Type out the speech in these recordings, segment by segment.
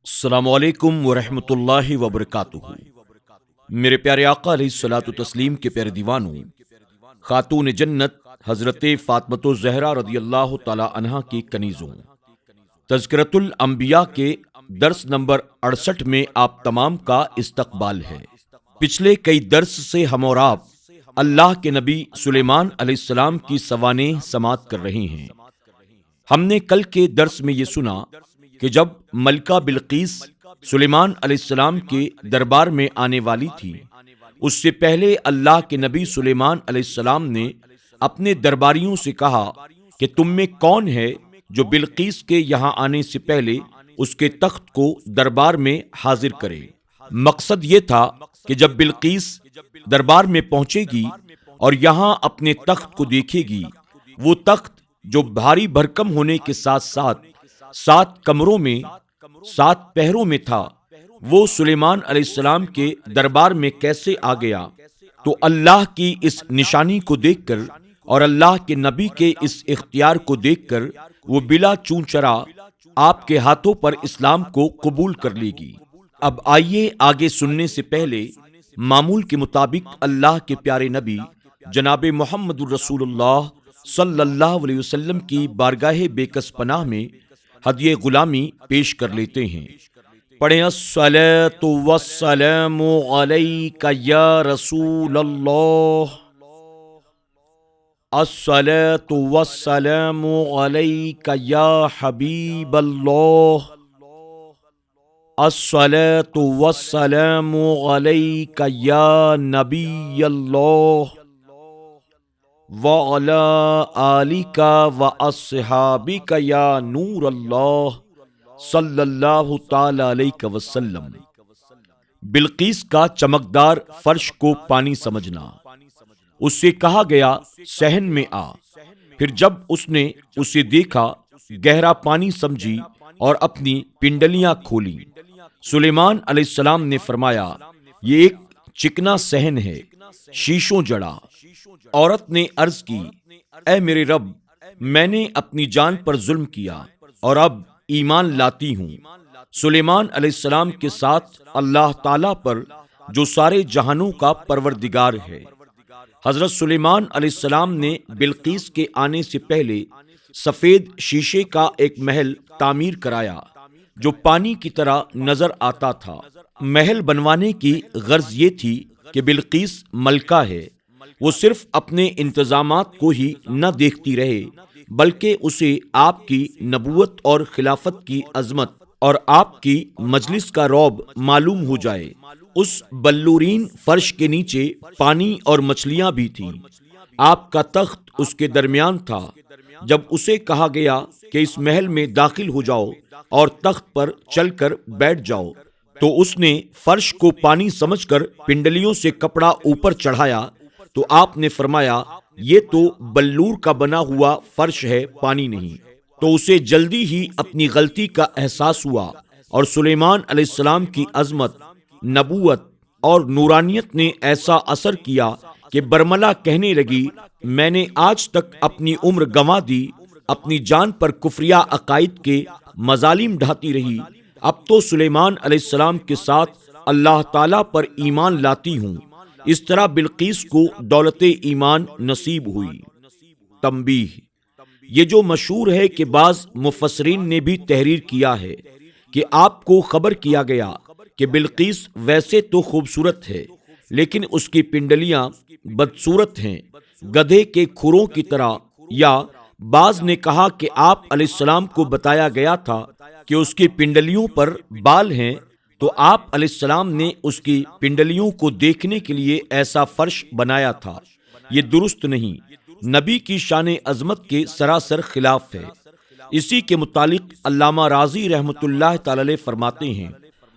السلام علیکم ورحمۃ اللہ وبرکاتہ۔ میرے پیارے آقا علیہ الصلوۃ والتسلیم کے پیارے دیوانوں، خاتون جنت حضرت فاطمۃ الزہرا رضی اللہ تعالی عنہا کی کنیزوں، تذکرۃ الانبیاء کے درس نمبر 68 میں آپ تمام کا استقبال ہے۔ پچھلے کئی درس سے ہم اور آپ اللہ کے نبی سلیمان علیہ السلام کی سوانح سماعت کر رہے ہیں۔ ہم نے کل کے درس میں یہ سنا کہ جب ملکہ بلقیس سلیمان علیہ السلام کے دربار میں آنے والی تھی، اس سے پہلے اللہ کے نبی سلیمان علیہ السلام نے اپنے درباریوں سے کہا کہ تم میں کون ہے جو بلقیس کے یہاں آنے سے پہلے اس کے تخت کو دربار میں حاضر کرے۔ مقصد یہ تھا کہ جب بلقیس دربار میں پہنچے گی اور یہاں اپنے تخت کو دیکھے گی، وہ تخت جو بھاری بھرکم ہونے کے ساتھ ساتھ 7 کمروں میں 7 پہروں میں تھا، وہ سلیمان علیہ السلام کے دربار میں کیسے آ گیا؟ تو اللہ کی اس نشانی کو دیکھ کر اور اللہ کے نبی کے اس اختیار کو دیکھ کر وہ بلا چون چرا آپ کے ہاتھوں پر اسلام کو قبول کر لے گی۔ اب آئیے آگے سننے سے پہلے معمول کے مطابق اللہ کے پیارے نبی جناب محمد الرسول اللہ صلی اللہ علیہ وسلم کی بارگاہ بے کس پناہ میں ہدیہ غلامی پیش کر لیتے ہیں۔ پڑھیں الصلاۃ والسلام علیک یا رسول اللہ، الصلاۃ والسلام علیک یا حبیب اللہ، الصلاۃ والسلام علیک یا نبی اللہ، وَعَلَىٰ آلِكَ وَأَصْحَابِكَ یا نور اللہ صلی اللہ تعالی علیہ وسلم۔ بلقیس کا چمکدار فرش کو پانی سمجھنا۔ اس سے کہا گیا صحن میں آ۔ پھر جب اس نے اسے دیکھا، گہرا پانی سمجھی اور اپنی پنڈلیاں کھولی۔ سلیمان علیہ السلام نے فرمایا، یہ ایک چکنا صحن ہے، شیشوں جڑا۔ عورت نے عرض کی، اے میرے رب، میں نے اپنی جان پر ظلم کیا اور اب ایمان لاتی ہوں۔ سلیمان علیہ السلام کے ساتھ اللہ تعالیٰ پر جو سارے جہانوں کا پروردگار ہے۔ حضرت سلیمان علیہ السلام نے بلقیس کے آنے سے پہلے سفید شیشے کا ایک محل تعمیر کرایا جو پانی کی طرح نظر آتا تھا۔ محل بنوانے کی غرض یہ تھی کہ بلقیس ملکہ ہے، وہ صرف اپنے انتظامات کو ہی نہ دیکھتی رہے بلکہ اسے آپ کی نبوت اور خلافت کی عظمت اور آپ کی مجلس کا رعب معلوم ہو جائے۔ اس بلورین فرش کے نیچے پانی اور مچھلیاں بھی تھیں۔ آپ کا تخت اس کے درمیان تھا۔ جب اسے کہا گیا کہ اس محل میں داخل ہو جاؤ اور تخت پر چل کر بیٹھ جاؤ، تو اس نے فرش کو پانی سمجھ کر پنڈلیوں سے کپڑا اوپر چڑھایا تو آپ نے فرمایا، یہ تو بلور کا بنا ہوا فرش ہے، پانی نہیں۔ تو اسے جلدی ہی اپنی غلطی کا احساس ہوا اور سلیمان علیہ السلام کی عظمت، نبوت اور نورانیت نے ایسا اثر کیا کہ برملا کہنے لگی، میں نے آج تک اپنی عمر گنوا دی، اپنی جان پر کفریہ عقائد کے مظالم ڈھاتی رہی، اب تو سلیمان علیہ السلام کے ساتھ اللہ تعالیٰ پر ایمان لاتی ہوں۔ اس طرح بلقیس کو دولت ایمان نصیب ہوئی۔ تنبیہ، یہ جو مشہور ہے کہ بعض مفسرین نے بھی تحریر کیا ہے کہ آپ کو خبر کیا گیا کہ بلقیس ویسے تو خوبصورت ہے لیکن اس کی پنڈلیاں بدصورت ہیں، گدھے کے کھروں کی طرح، یا بعض نے کہا کہ آپ علیہ السلام کو بتایا گیا تھا کہ اس کی پنڈلیوں پر بال ہیں، تو آپ علیہ السلام نے اس کی پنڈلیوں کو دیکھنے کے لیے ایسا فرش بنایا تھا۔ یہ درست نہیں، نبی کی شان عظمت کے سراسر خلاف ہے۔ اسی کے متعلق علامہ رازی رحمۃ اللہ تعالی علیہ فرماتے ہیں،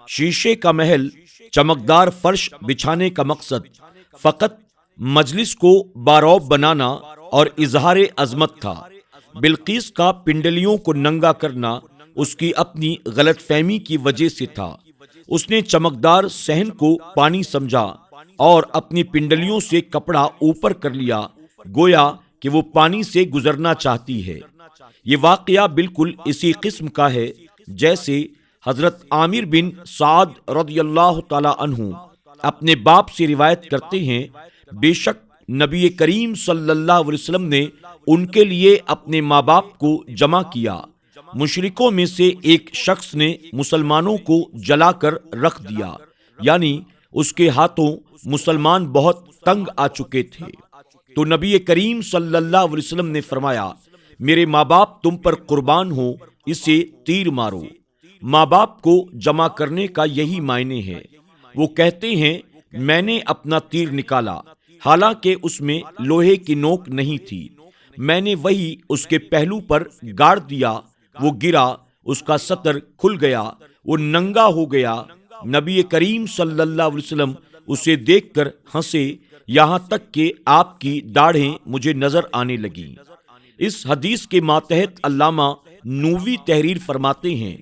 شیشے کا محل چمکدار فرش بچھانے کا مقصد فقط مجلس کو بارعب بنانا اور اظہار عظمت تھا۔ بلقیس کا پنڈلیوں کو ننگا کرنا اس کی اپنی غلط فہمی کی وجہ سے تھا۔ اس نے چمکدار صحن کو پانی سمجھا اور اپنی پنڈلیوں سے کپڑا اوپر کر لیا، گویا کہ وہ پانی سے گزرنا چاہتی ہے۔ یہ واقعہ بالکل اسی قسم کا ہے جیسے حضرت عامر بن سعد رضی اللہ تعالی عنہ اپنے باپ سے روایت کرتے ہیں، بے شک نبی کریم صلی اللہ علیہ وسلم نے ان کے لیے اپنے ماں باپ کو جمع کیا۔ مشرکوں میں سے ایک شخص نے مسلمانوں کو جلا کر رکھ دیا، یعنی اس کے ہاتھوں مسلمان بہت تنگ آ چکے تھے۔ تو نبی کریم صلی اللہ علیہ وسلم نے فرمایا، میرے ماں باپ تم پر قربان ہو، اسے تیر مارو۔ ماں باپ کو جمع کرنے کا یہی معنی ہے۔ وہ کہتے ہیں، میں نے اپنا تیر نکالا، حالانکہ اس میں لوہے کی نوک نہیں تھی، میں نے وہی اس کے پہلو پر گاڑ دیا، وہ گرا، اس کا سطر کھل گیا، وہ ننگا ہو گیا۔ نبی کریم صلی اللہ علیہ وسلم اسے دیکھ کر ہنسے، یہاں تک کہ آپ کی داڑھیں مجھے نظر آنے لگیں۔ اس حدیث کے ماتحت علامہ نووی تحریر فرماتے ہیں،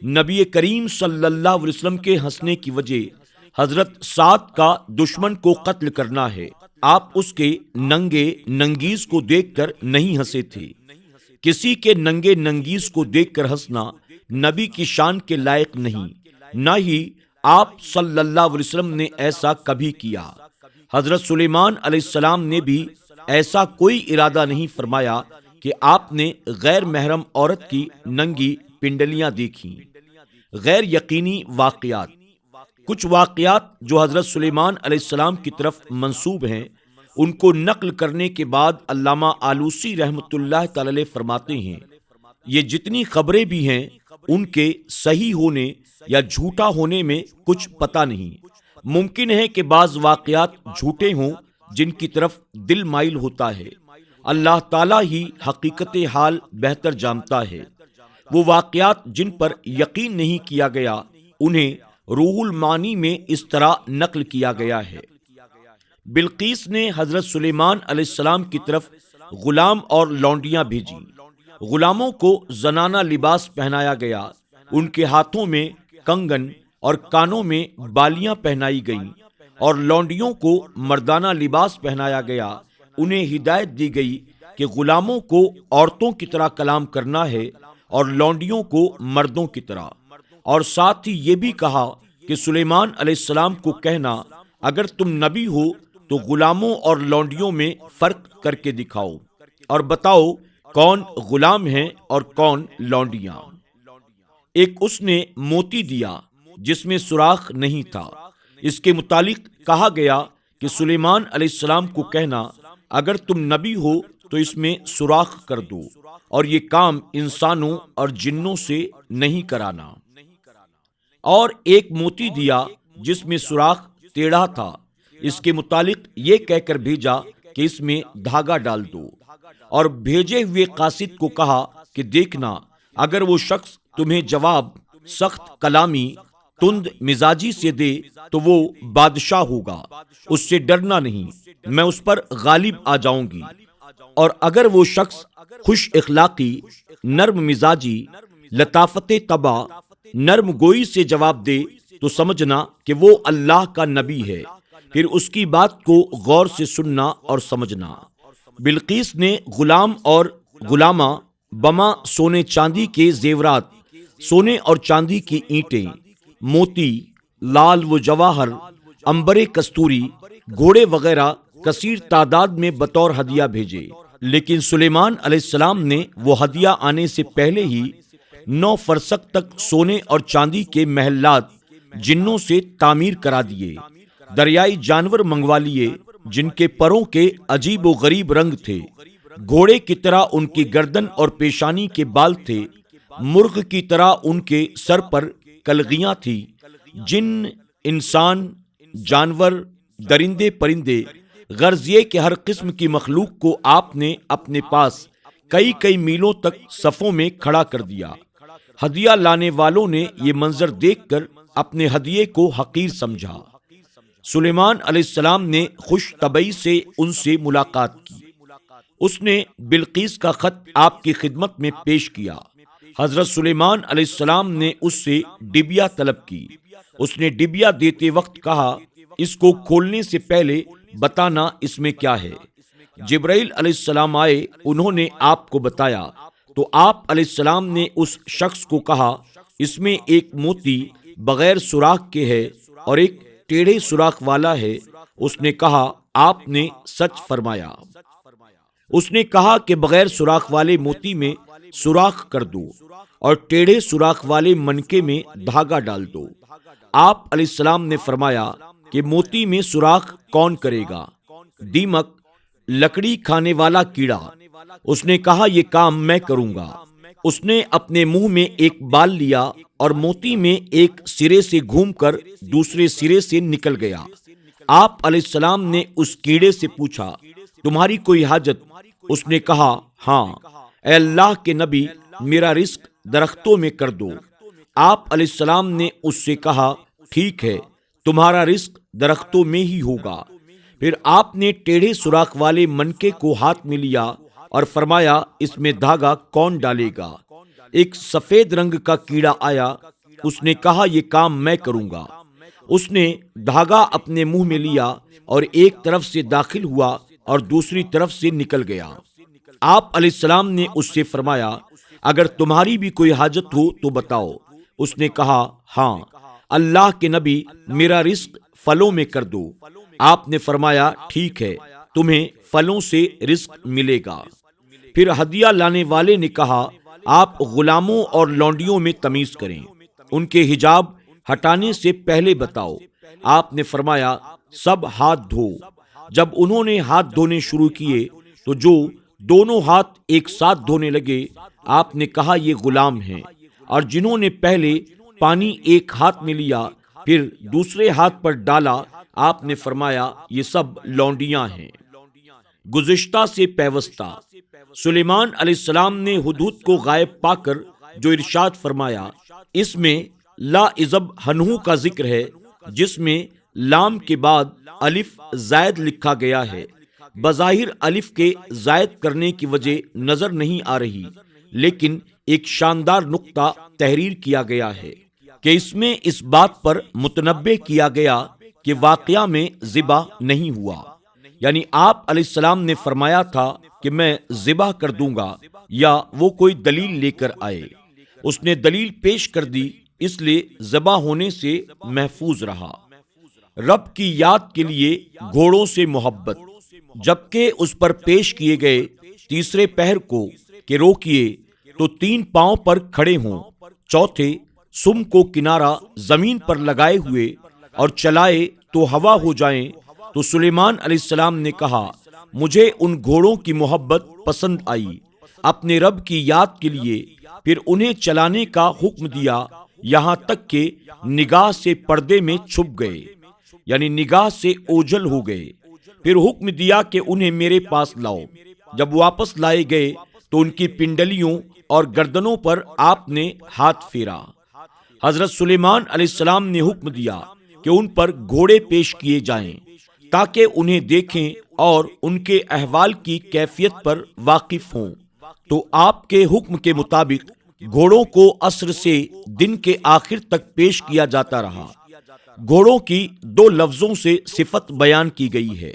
نبی کریم صلی اللہ علیہ وسلم کے ہنسنے کی وجہ حضرت سعد کا دشمن کو قتل کرنا ہے۔ آپ اس کے ننگے ننگیز کو دیکھ کر نہیں ہنسے تھے۔ کسی کے ننگے ننگیز کو دیکھ کر ہنسنا نبی کی شان کے لائق نہیں، نہ ہی آپ صلی اللہ علیہ وسلم نے ایسا کبھی کیا۔ حضرت سلیمان علیہ السلام نے بھی ایسا کوئی ارادہ نہیں فرمایا کہ آپ نے غیر محرم عورت کی ننگی پنڈلیاں دیکھیں۔ غیر یقینی واقعات۔ کچھ واقعات جو حضرت سلیمان علیہ السلام کی طرف منسوب ہیں، ان کو نقل کرنے کے بعد علامہ آلوسی رحمۃ اللہ تعالی علیہ فرماتے ہیں، یہ جتنی خبریں بھی ہیں ان کے صحیح ہونے یا جھوٹا ہونے میں کچھ پتہ نہیں۔ ممکن ہے کہ بعض واقعات جھوٹے ہوں جن کی طرف دل مائل ہوتا ہے، اللہ تعالیٰ ہی حقیقت حال بہتر جانتا ہے۔ وہ واقعات جن پر یقین نہیں کیا گیا انہیں روح المعانی میں اس طرح نقل کیا گیا ہے۔ بلقیس نے حضرت سلیمان علیہ السلام کی طرف غلام اور لونڈیاں بھیجی۔ غلاموں کو زنانہ لباس پہنایا گیا، ان کے ہاتھوں میں کنگن اور کانوں میں بالیاں پہنائی گئیں، اور لونڈیوں کو مردانہ لباس پہنایا گیا۔ انہیں ہدایت دی گئی کہ غلاموں کو عورتوں کی طرح کلام کرنا ہے اور لونڈیوں کو مردوں کی طرح، اور ساتھ ہی یہ بھی کہا کہ سلیمان علیہ السلام کو کہنا، اگر تم نبی ہو تو غلاموں اور لونڈیوں میں فرق کر کے دکھاؤ اور بتاؤ کون غلام ہیں اور کون لونڈیاں۔ ایک اس نے موتی دیا جس میں سوراخ نہیں تھا۔ اس کے متعلق کہا گیا کہ سلیمان علیہ السلام کو کہنا، اگر تم نبی ہو تو اس میں سوراخ کر دو، اور یہ کام انسانوں اور جنوں سے نہیں کرانا۔ اور ایک موتی دیا جس میں سوراخ ٹیڑھا تھا، اس کے متعلق یہ کہہ کر بھیجا کہ اس میں دھاگا ڈال دو، اور بھیجے ہوئے قاصد کو کہا کہ دیکھنا، اگر وہ شخص تمہیں جواب سخت کلامی تند مزاجی سے دے تو وہ بادشاہ ہوگا، اس سے ڈرنا نہیں، میں اس پر غالب آ جاؤں گی۔ اور اگر وہ شخص خوش اخلاقی، نرم مزاجی، لطافت طبع، نرم گوئی سے جواب دے تو سمجھنا کہ وہ اللہ کا نبی ہے، پھر اس کی بات کو غور سے سننا اور سمجھنا۔ بلقیس نے غلام اور غلامہ بما سونے چاندی کے زیورات، سونے اور چاندی کی اینٹیں، موتی، لال و جواہر، عنبر کستوری، گھوڑے وغیرہ کثیر تعداد میں بطور ہدیہ بھیجے، لیکن سلیمان علیہ السلام نے وہ ہدیہ آنے سے پہلے ہی 9 فرسخ تک سونے اور چاندی کے محلات جنوں سے تعمیر کرا دیے، دریائی جانور منگوا لیے جن کے پروں کے عجیب و غریب رنگ تھے، گھوڑے کی طرح ان کی گردن اور پیشانی کے بال تھے، مرغ کی طرح ان کے سر پر کلغیاں تھی، جن، انسان، جانور، درندے پرندے، غرض یہ کہ ہر قسم کی مخلوق کو آپ نے اپنے پاس کئی میلوں تک صفوں میں کھڑا کر دیا۔ ہدیہ لانے والوں نے یہ منظر دیکھ کر اپنے ہدیے کو حقیر سمجھا۔ سلیمان علیہ السلام نے خوش طبعی سے ان سے ملاقات کی۔ اس نے بلقیس کا خط آپ کی خدمت میں پیش کیا۔ حضرت سلیمان علیہ السلام نے اس سے ڈبیا طلب کی۔ اس نے ڈبیا دیتے وقت کہا، اس کو کھولنے سے پہلے بتانا اس میں کیا ہے۔ جبرائیل علیہ السلام آئے، انہوں نے آپ کو بتایا، تو آپ علیہ السلام نے اس شخص کو کہا، اس میں ایک موتی بغیر سوراخ کے ہے اور ایک ٹیڑھے سوراخ والا ہے۔ اس نے کہا آپ نے سچ فرمایا۔ اس نے کہا کہ بغیر سوراخ والے موتی میں سوراخ کر دو اور ٹیڑھے سوراخ والے منکے میں دھاگا ڈال دو۔ آپ علیہ السلام نے فرمایا کہ موتی میں سوراخ کون کرے گا؟ دیمک، لکڑی کھانے والا کیڑا۔ اس نے کہا یہ کام میں کروں گا۔ اس نے اپنے منہ میں ایک بال لیا اور موتی میں ایک سرے سے گھوم کر دوسرے سرے سے نکل گیا۔ آپ علیہ السلام نے اس کیڑے سے پوچھا تمہاری کوئی حاجت؟ اس نے کہا ہاں۔ اے اللہ کے نبی، میرا رزق درختوں میں کر دو۔ آپ علیہ السلام نے اس سے کہا ٹھیک ہے، تمہارا رزق درختوں میں ہی ہوگا۔ پھر آپ نے ٹیڑھے سوراخ والے منکے کو ہاتھ میں لیا اور فرمایا اس میں دھاگا کون ڈالے گا؟ ایک سفید رنگ کا کیڑا آیا۔ اس نے کہا یہ کام میں کروں گا۔ اس نے دھاگا اپنے منہ میں لیا اور ایک طرف سے داخل ہوا اور دوسری طرف سے نکل گیا۔ آپ علیہ السلام نے اس سے فرمایا اگر تمہاری بھی کوئی حاجت ہو تو بتاؤ۔ اس نے کہا ہاں، اللہ کے نبی، میرا رزق پھلوں میں کر دو۔ آپ نے فرمایا ٹھیک ہے، تمہیں پھلوں سے رزق ملے گا۔ پھر ہدیہ لانے والے نے کہا آپ غلاموں اور لونڈیوں میں تمیز کریں، ان کے حجاب ہٹانے سے پہلے بتاؤ۔ آپ نے فرمایا سب ہاتھ دھو۔ جب انہوں نے ہاتھ دھونے شروع کیے تو جو دونوں ہاتھ ایک ساتھ دھونے لگے، آپ نے کہا یہ غلام ہیں، اور جنہوں نے پہلے پانی ایک ہاتھ میں لیا پھر دوسرے ہاتھ پر ڈالا، آپ نے فرمایا یہ سب لونڈیاں ہیں۔ گزشتہ سے پیوستہ، سلیمان علیہ السلام نے ہدہد کو غائب پا کر جو ارشاد فرمایا، اس میں لا عزب ہنہو کا ذکر ہے، جس میں لام کے بعد الف زائد لکھا گیا ہے۔ بظاہر الف کے زائد کرنے کی وجہ نظر نہیں آ رہی، لیکن ایک شاندار نقطہ تحریر کیا گیا ہے کہ اس میں اس بات پر متنبہ کیا گیا کہ واقعہ میں ذبح نہیں ہوا، یعنی آپ علیہ السلام نے فرمایا تھا کہ میں ذبح کر دوں گا یا وہ کوئی دلیل لے کر آئے۔ اس نے دلیل پیش کر دی، اس لیے ذبح ہونے سے محفوظ رہا۔ رب کی یاد کے لیے گھوڑوں سے محبت، جبکہ اس پر پیش کیے گئے تیسرے پہر کو کہ روکیے تو 3 پاؤں پر کھڑے ہوں، چوتھے سم کو کنارہ زمین پر لگائے ہوئے اور چلائے تو ہوا ہو جائیں، تو سلیمان علیہ السلام نے کہا مجھے ان گھوڑوں کی محبت پسند آئی اپنے رب کی یاد کے لیے۔ پھر انہیں چلانے کا حکم دیا یہاں تک کہ نگاہ سے پردے میں چھپ گئے، یعنی نگاہ سے اوجھل ہو گئے۔ پھر حکم دیا کہ انہیں میرے پاس لاؤ۔ جب واپس لائے گئے تو ان کی پنڈلیوں اور گردنوں پر آپ نے ہاتھ پھیرا۔ حضرت سلیمان علیہ السلام نے حکم دیا کہ ان پر گھوڑے پیش کیے جائیں تاکہ انہیں دیکھیں اور ان کے احوال کی کیفیت پر واقف ہوں۔ تو آپ کے حکم کے مطابق گھوڑوں کو عصر سے دن کے آخر تک پیش کیا جاتا رہا۔ گھوڑوں کی 2 لفظوں سے صفت بیان کی گئی ہے،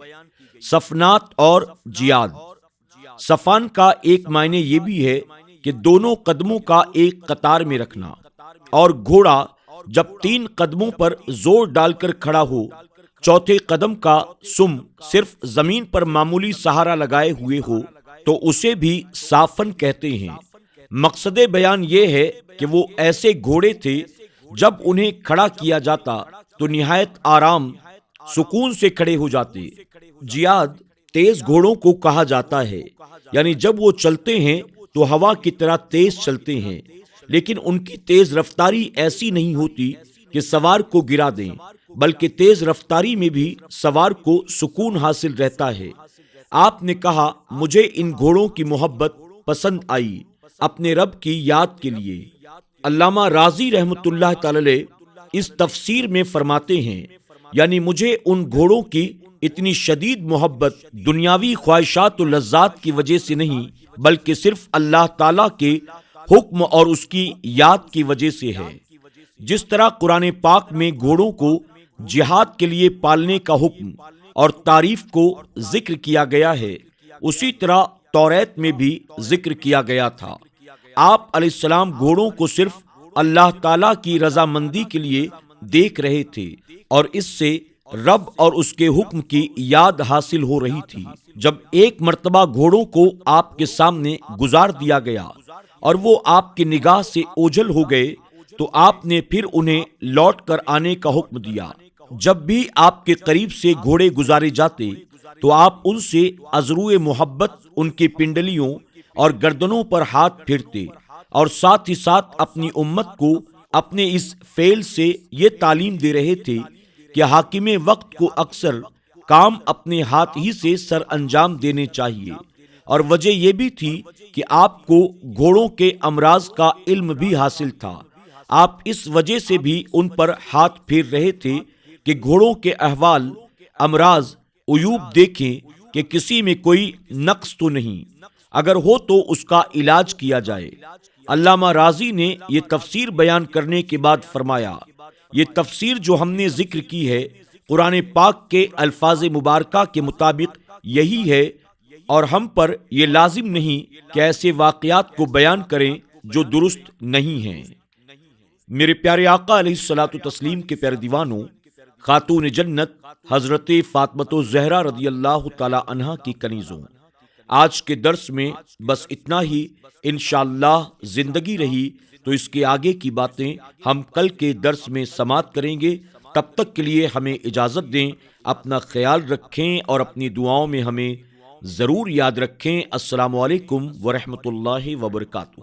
صفنات اور جیاد۔ صفان کا ایک معنی یہ بھی ہے کہ دونوں قدموں کا ایک قطار میں رکھنا، اور گھوڑا جب 3 قدموں پر زور ڈال کر کھڑا ہو، چوتھے قدم کا سم صرف زمین پر معمولی سہارا لگائے ہوئے ہو تو اسے بھی صافن کہتے ہیں۔ مقصد بیان یہ ہے کہ وہ ایسے گھوڑے تھے جب انہیں کھڑا کیا جاتا تو نہایت آرام سکون سے کھڑے ہو جاتے۔ جیاد تیز گھوڑوں کو کہا جاتا ہے، یعنی جب وہ چلتے ہیں تو ہوا کی طرح تیز چلتے ہیں، لیکن ان کی تیز رفتاری ایسی نہیں ہوتی کہ سوار کو گرا دیں، بلکہ تیز رفتاری میں بھی سوار کو سکون حاصل رہتا ہے۔ آپ نے کہا مجھے ان گھوڑوں کی محبت پسند آئی اپنے رب کی یاد کے لیے۔ علامہ رازی رحمۃ اللہ تعالی اس تفسیر میں فرماتے ہیں، یعنی مجھے ان گھوڑوں کی اتنی شدید محبت دنیاوی خواہشات و لذات کی وجہ سے نہیں، بلکہ صرف اللہ تعالیٰ کے حکم اور اس کی یاد کی وجہ سے ہے۔ جس طرح قرآن پاک میں گھوڑوں کو جہاد کے لیے پالنے کا حکم اور تعریف کو ذکر کیا گیا ہے، اسی طرح توریت میں بھی ذکر کیا گیا تھا۔ آپ علیہ السلام گھوڑوں کو صرف اللہ تعالیٰ کی رضامندی کے لیے دیکھ رہے تھے اور اس سے رب اور اس کے حکم کی یاد حاصل ہو رہی تھی۔ جب ایک مرتبہ گھوڑوں کو آپ کے سامنے گزار دیا گیا اور وہ آپ کی نگاہ سے اوجھل ہو گئے تو آپ نے پھر انہیں لوٹ کر آنے کا حکم دیا۔ جب بھی آپ کے قریب سے گھوڑے گزارے جاتے تو آپ ان سے ازروئے محبت ان کی پنڈلیوں اور گردنوں پر ہاتھ پھیرتے اور ساتھ ہی ساتھ اپنی امت کو اپنے اس فعل سے یہ تعلیم دے رہے تھے کہ حاکم وقت کو اکثر کام اپنے ہاتھ ہی سے سر انجام دینے چاہیے، اور وجہ یہ بھی تھی کہ آپ کو گھوڑوں کے امراض کا علم بھی حاصل تھا۔ آپ اس وجہ سے بھی ان پر ہاتھ پھیر رہے تھے کہ گھوڑوں کے احوال، امراض، عیوب دیکھیں کہ کسی میں کوئی نقص تو نہیں، اگر ہو تو اس کا علاج کیا جائے۔ علامہ رازی نے یہ تفسیر بیان کرنے کے بعد فرمایا، یہ تفسیر جو ہم نے ذکر کی ہے قرآن پاک کے الفاظ مبارکہ کے مطابق یہی ہے، اور ہم پر یہ لازم نہیں کہ ایسے واقعات کو بیان کریں جو درست نہیں ہیں۔ میرے پیارے آقا علیہ الصلوۃ والتسلیم کے پیارے دیوانوں، خاتون جنت حضرت فاطمہ الزہرا رضی اللہ تعالی عنہا کی کنیزوں، آج کے درس میں بس اتنا ہی۔ انشاءاللہ زندگی رہی تو اس کے آگے کی باتیں ہم کل کے درس میں سماعت کریں گے۔ تب تک کے لیے ہمیں اجازت دیں، اپنا خیال رکھیں اور اپنی دعاؤں میں ہمیں ضرور یاد رکھیں۔ السلام علیکم ورحمۃ اللہ وبرکاتہ۔